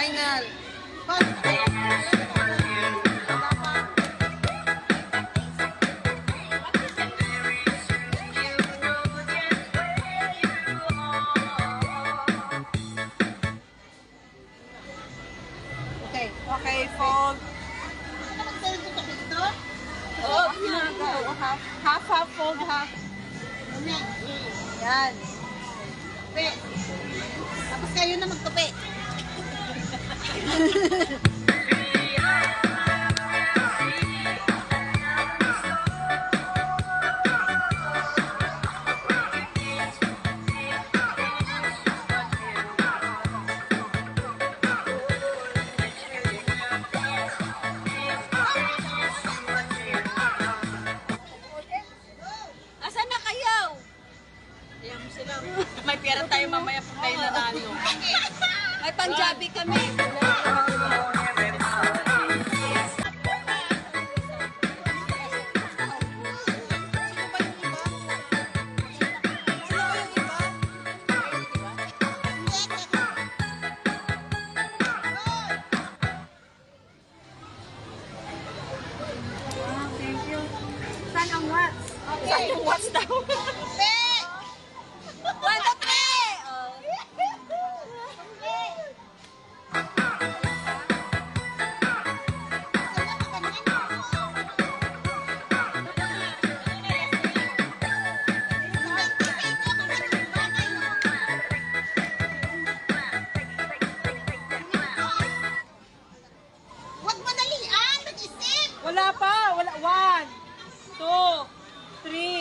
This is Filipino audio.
final. Okay. Okay, fold. Oh, half, fold half. Yan. Kape. Tapos kayo na magkape. Asan na kayo? Ayan mo sila. May pera tayo mamaya pag tayo nanalo. May Punjabi kami. Saan ang watch? Saan yung watch daw? Kape! 1, 2, 3! Huwag madalian! Mag-isip! Wala pa. Wala. 1, 2, 3,